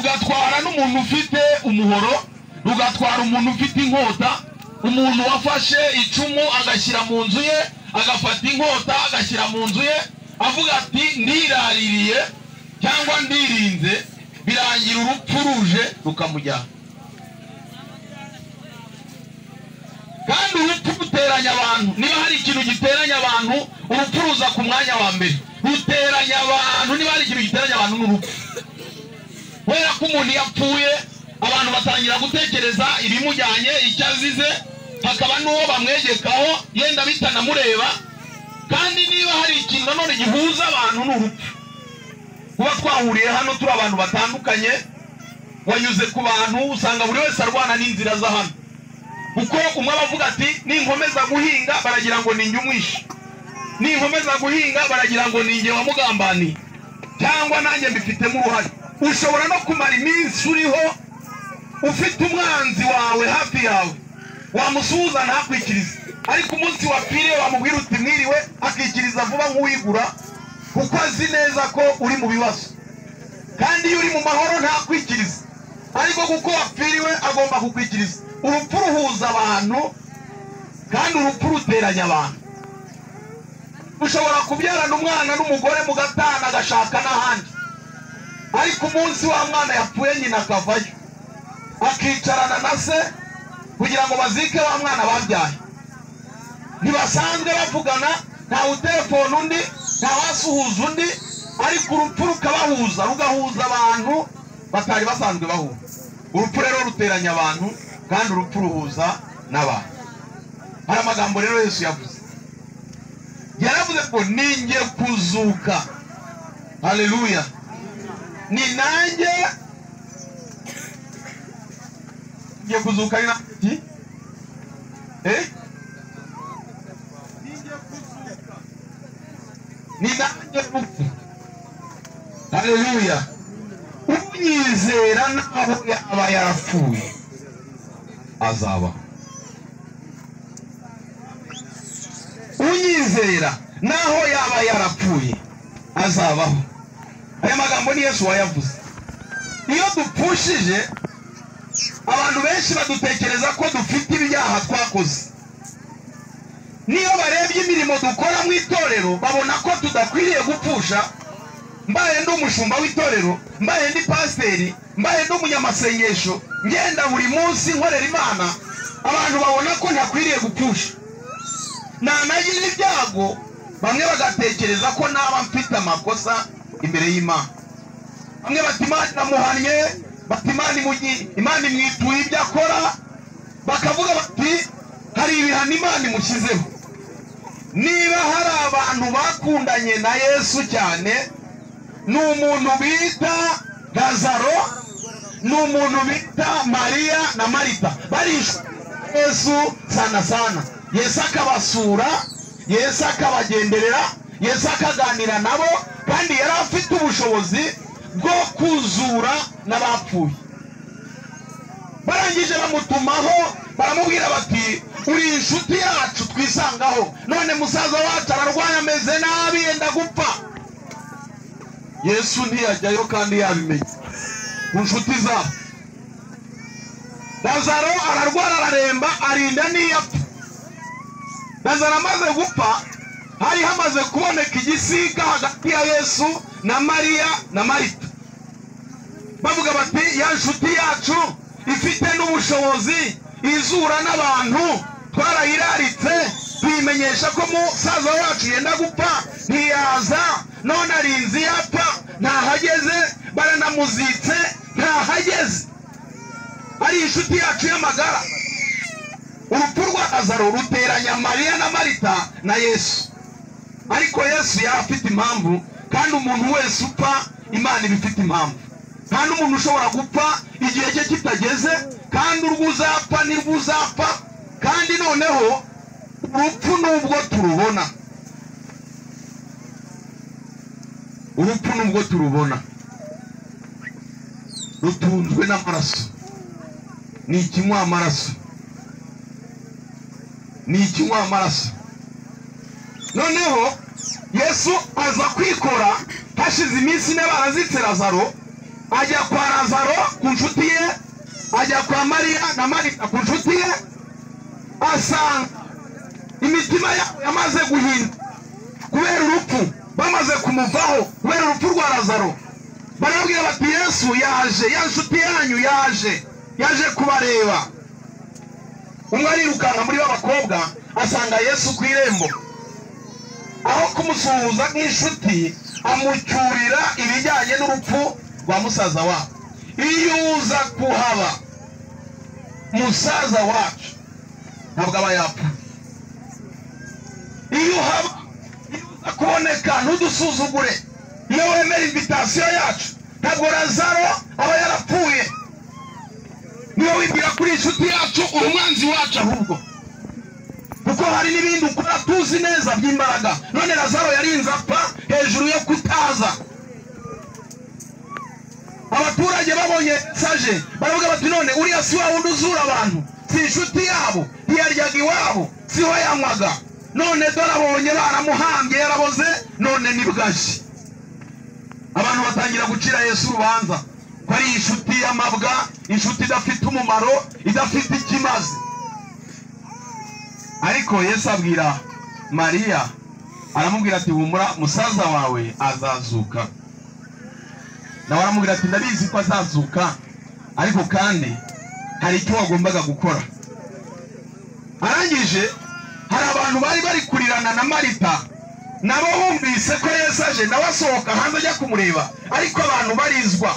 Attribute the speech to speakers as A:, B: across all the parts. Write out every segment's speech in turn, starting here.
A: rugatwara n'umuntu ufite umuhoro, rugatwara umuntu ufite inkota, umuntu wafashe icumu agashyira mu nzu ye, agafata inkota agashyira mu nzu ye, avuga ati ndiraririye cyangwa ndirinze, birangira urupfu ruje rukamujyana. Kandi urupfu ruteranya abantu. Niba hari ikintu giteranya abantu, urupfu ruza ku mwanya wa mbere. Ruteranya abantu. Niba hari ikintu giteranya abantu n'urupfu. Kubera ko umuntu yapfuye, abantu batangira gutekereza ibimujyanye, icyo azize, hakaba n'uwo bamwegekaho yenda bitanamureba. Kandi niba hari ikintu nanone gihuza abantu n'urupfu. Kuba twahuriye hano turi abantu batandukanye, wanyuze ku bantu usanga buri wese arwana n'inzira za hano. Kuko umwe abavuga ati ninkomeza guhinga baragira ngo ninjye umwishe, ninkomeza guhinga baragira ngo ninjye wamugambaniye, cyangwa nanjye mbifitemo uruhare. Ushobora no kumara iminsi uriho ufite umwanzi wawe hafi yawe, wamusuhuza ntakwikirize, ariko umunsi wapfiriye wamubwira uti mwiriwe, akikiriza vuba nk'uwigura, kuko azi neza ko uri mu bibazo. Kandi iyo uri mu mahoro ntakwikirize, ariko kuko wapfiriwe agomba kukwikiriza. Urupfu ruhuza abantu, kandi urupfu ruteranya abantu. Ushobora kubyarana umwana n'umugore mugatana agashaka n'ahandi, ariko umunsi wa mwana yapfuye nyina akavayo, akicarana na se kugira ngo bazike wa mwana babyaye. Ntibasanzwe bavugana, ntawe utelefona undi, ntawasuhuza undi, ariko urupfu rukabahuza, rugahuza abantu batari basanzwe bahura. Urupfu rero ruteranya abantu, kandi urupfu ruhuza n'abantu. Hari amagambo rero Yesu yavuze. Yaravuze ko ninjye kuzuka. Haleluya. Ni nanjye ngiye kuzuka. Ni nanjye kuzuka. Ni nanjye urupfu. Haleluya. Unyizera naho yaba yarapfuye azaba. Unyizera naho yaba yarapfuye azabaho. Aya magambo ni Yesu wayavuze. Iyo dupfushije, abantu benshi badutekereza ko dufite ibyaha twakoze. Niyo barebye imirimo dukora mu itorero, babona ko tudakwiriye gupfusha. Mbaye ndi umushumba w'itorero, mbaye ndi pasiteri, mbaye ndi umunyamasengesho, ngenda buri munsi nkorera Imana, abantu babona ko ntakwiriye gupfusha. Nanagira ibyago, bamwe bagatekereza ko naba mfite amakosa imbere y'Imana. Bamwe bati Imana namuhannye, bati Imana imwituye ibyo akora, bakavuga bati hari ibihano Imana imushyizeho. Niba hari abantu bakundanye na Yesu cyane, ni umuntu bita Lazaro, ni umuntu bita Mariya na Marita. Barishwe Yesu sana. Yesu akabasura, Yesu akabagenderera, Yesu akaganira nabo, kandi yari afite ubushobozi bwo kuzura n'abapfuye. Barangije bamutumaho, baramubwira bati uri inshuti yacu twisangaho, none musaza wacu ararwaye ameze nabi yenda gupfa. Yesu ntiyajyayo kandi yabimenye ku nshuti zabo. Lazaro ararwara araremba, arinda niyapfa. Lazaro amaze gupfa, hari hamaze kuboneka igisiga hagati ya Yesu na Mariya na Marita. Bavuga bati ya nshuti yacu ifite n'ubushobozi, izura n'abantu, twarayiraritse tuyimenyesha ko musaza wacu yenda gupfa, ntiyaza, none arinzi yapfa, ntahageze, baranamuzitse, ntahageze. Ari inshuti yacu y'amagara. Urupfu rwa Lazaro ruteranya Mariya na Marita na Yesu. Ariko Yesu yari afite impamvu, kandi umuntu wese upfa Imana ibifite impamvu. Kandi umuntu ushobora gupfa igihe cye kitageze, kandi urwuzapfa nirwuzapfa. Kandi noneho urupfu nubwo turubona, urupfu nubwo turubona, rutunzwe n'amaraso. Ni ikinywa amaraso, ni ikinywa amaraso. Noneho Yesu aza kwikora, hashize iminsi ine barazitse Lazaro, ajya kwa Lazaro ku nshuti ye, ajya kwa Mariya na Marita ku nshuti ye, asanga imitima yabo yamaze guhinda kubera urupfu, bamaze kumuvaho kubera urupfu rwa Lazaro. Barabwira bati Yesu yaje, ya nshuti yanyu yaje kubareba. Umwe arirukanka muri b'abakobwa asanga Yesu ku irembo, aho kumusuhuza nk'inshuti amucyurira ibijyanye n'urupfu rwa musaza wabo. Iyo uza kuhaba musaza wacu ntabwo aba yapfa. Iyo uza kuboneka ntudusuzugure. Iyo wemera invitation yacu ntabwo Lazaro aba yarapfuye. Niyo wibwira kuri inshuti yacu umwanzi wacu ahubwo, kuko hari n'ibindi ukora tuzi neza by'imbaraga. None Lazaro yarinze apfa hejuru yo kutaza. Abaturage babonye saje baravuga bati none uriya si wa wundi uzura abantu, si inshuti yabo, ntiyaryaga iwabo, siho yanywaga, none dore abonye baramuhambye yaraboze, none ni bwaje. Abantu batangira gucira Yesu urubanza ko ari inshuti y'amabwa, inshuti idafite umumaro, idafite ikimaze. Ariko Yesu abwira Mariya, aramubwira ati humura musaza wawe azazuka. Nawe aramubwira ati ndabizi ko azazuka, ariko kandi hari icyo wagombaga gukora. Arangije hari abantu bari kurirana na Marita, nabo bumvise ko Yesu aje, nawe asohoka hanze ajya kumureba. Ariko abantu barizwa,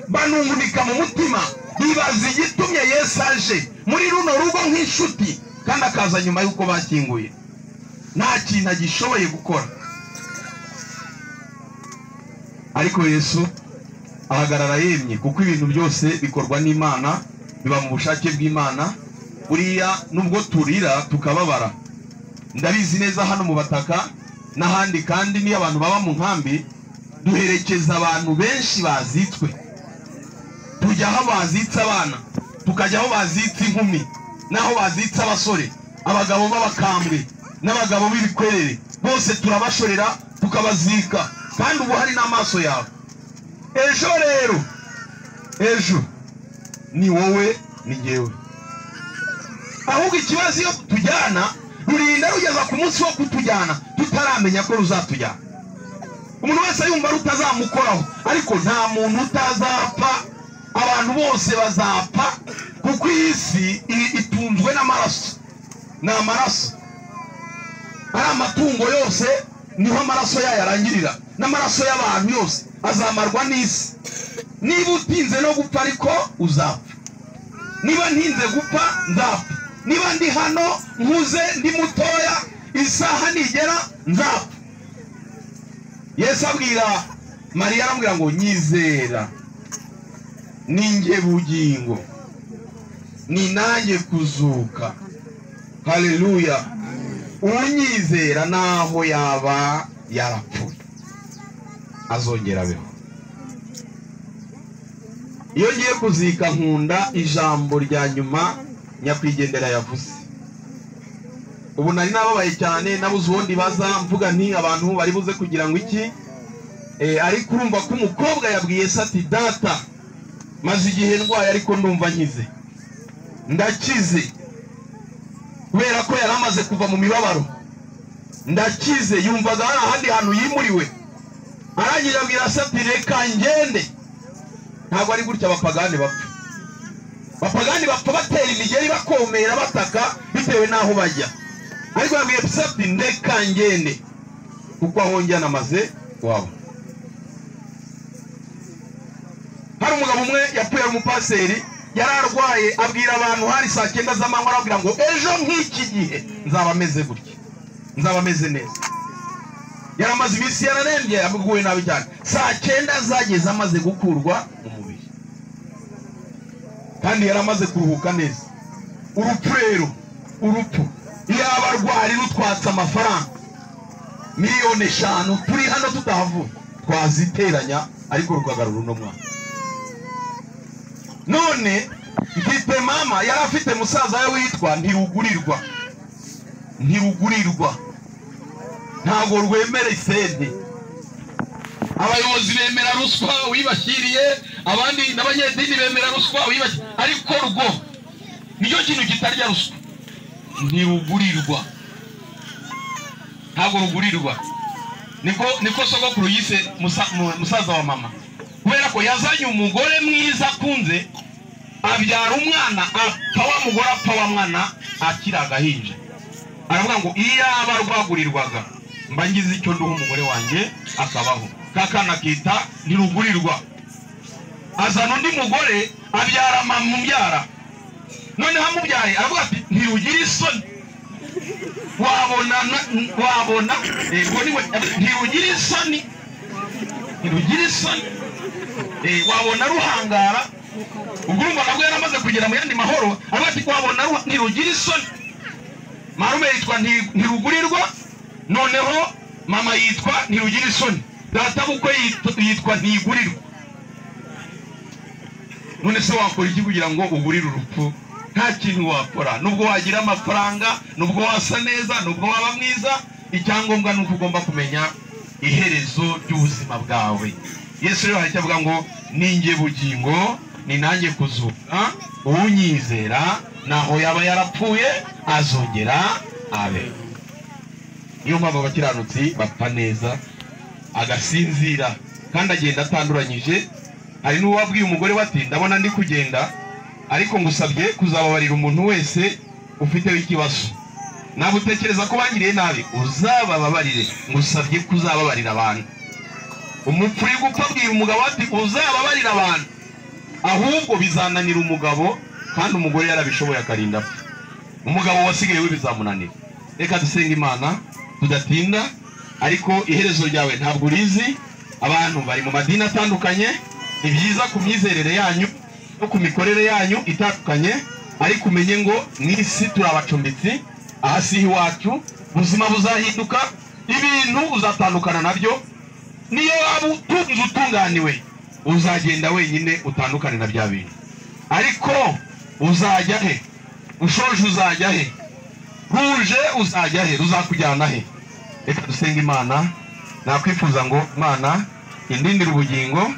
A: banungunika mu mutima, bibaza igitumye Yesu aje muri runo rugo nk'inshuti kandi akaza nyuma y'uko bakinguye. Nta kintu agishoboye gukora. Ariko Yesu ahagarara yemye, kuko ibintu byose bikorwa n'Imana, biba mu bushake bw'Imana. Buriya nubwo turira tukababara, ndabizi neza hano mu Bataka n'ahandi kandi niyo abantu baba mu nkambi, duherekeza abantu benshi bazitswe. Tujya aho bazitse abana, tukajya aho bazitse inkumi, naho bazitse abasore, abagabo b'abakambwe n'abagabo b'ibikwerere, bose turabashorera tukabazika, kandi ubu hari n'amaso yawe. Ejo rero, ejo ni wowe ni jyewe. Ahubwo ikibazo iyo tujyana rurinda rugeza ku munsi wo kutujyana tutaramenya ko ruzatujyana. Umuntu wese yumva rutazamukoraho, ariko nta muntu utazapfa. Abantu bose bazapfa, kuko isi itunzwe n'amaraso. Ni amaraso. Ari amatungo yose niho amaraso yayo arangirira, n'amaraso y'abantu yose azamarwa n'isi. Niba utinze no gupfa ariko uzapfa. Niba ntinze gupfa nzapfa. Niba ndi hano nkuze ndi mutoya, isaha nigera nzapfa. Yesu abwira Mariya, aramubwira ngo nyizera, ninjye bugingo, ni nanjye kuzuka. Haleluya. Unyizera naho yaba yarapfuye azongera abeho. Iyo ngiye kuzika nkunda ijambo rya nyuma nyakwigendera yavuze. Ubu nari nababaye cyane, nabuze ubundi baza mvuga nti abantu bari buze kugira ngo iki, ariko urumva ko umukobwa yabwiye se ati data maze igihe ndwaye ariko ndumva nkize, ndakize, kubera ko yari amaze kuva mu mibabaro. Ndakize, yumvaga hari ahandi hantu yimuriwe. Arangije abwira se ati reka ngende. Ntabwo ari gutya abapagani bapfa. Abapagani bapfa batera imigeri bakomera bataka bitewe n'aho bajya. Ariko yabwiye se ati reka ngende, kuko aho njyana maze wabo. Hari umugabo umwe yapfuye ari umupaseri, yararwaye, abwira abantu hari saa 9 z'amanywa, arabwira ngo ejo nk'iki gihe nzaba ameze gutya, nzaba ameze neza. Yaramaze iminsi yararembye, amuguye nabi cyane. Saa 9 zageze amaze gukurwa mu mubiri, kandi yaramaze kuruhuka neza. Urupfu rero, urupfu iyo abarwari rutwatsa amafaranga miliyoni 5 turi hano tutahavuye twaziteranya, ariko rugagarura uno mwana. None mfite mama yari afite musaza we witwa Ntirugurirwa. Ntirugurirwa ntabwo rwemere sede. abayobozi bemera ruswa wibashyiriye, abandi n'abanyedini bemera ruswa wibashyiriye, ariko rwo niyo kintu kitarya ruswa, ntirugurirwa, ntabwo rugurirwa. Niko sogokuru yise musaza wa mama, kubera ko yazanye umugore mwiza akunze, abyara umwana, apfa wa mugore apfa wa mwana akiri agahinja. Aravuga ngo iyo aba rwagurirwaga mba ngize icyo nduha umugore wanjye akabaho. Kakana kita ntirugurirwa. Azana undi mugore abyara mama umbyara, none hamubyaye aravuga ati ntirugira isoni. wabona ntirugira isoni, ntirugira isoni, wabona ruhangara. Ubwo urumva nabwo yaramaze kugera mu yandi mahoro, aravuga ati wabona ntirugira isoni. Marume yitwa ntirugurirwa, noneho mama yitwa ntirugira isoni, data bukwe yitwa ntigurirwa. None se wakora iki kugira ngo ugurire urupfu? Nta kintu wakora, nubwo wagira amafaranga, nubwo wasa neza, nubwo waba mwiza, icyangombwa nuko ugomba kumenya iherezo ry'ubuzima bwawe. Yesu rero hari avuga ngo ninjye bugingo, ni nanjye kuzuka, unyizera naho yaba yarapfuye azongera abe. Niyo mpamvu abakiranutsi bapfa neza, agasinzira kandi agenda atanduranyije. Hari n'uwabwiye umugore bati ndabona ndi kugenda, ariko ngusabye kuzababarira umuntu wese ufiteho ikibazo. Ntabwo utekereza ko bangiriye nabi, uzabababarire. Ngusabye kuzababarira abantu. Umupfu uri gupfa abwira umugabo ati uzababarira abantu, ahubwo bizananira umugabo, kandi umugore yarabishoboye akarinda apfa. Umugabo wasigaye we bizamunanira. Reka dusenga Imana tudatinda, ariko iherezo ryawe ntabwo urizi. Abantu bari mu madini atandukanye, ni byiza ku myizerere yanyu no ku mikorere yanyu itandukanye, ariko umenye ngo n'isi turi abacumbitsi, ahasi iwacu, ubuzima buzahinduka, ibintu uzatandukana nabyo. Niyo waba utunganiwe, uzagenda wenyine utandukane na bya bintu. Ariko uzajya he? Ushoje uzajya he? Ruje uzajya he? Ruzakujyana he? Reka dusenga Imana. Nakwifuza ngo Imana indindire ubugingo,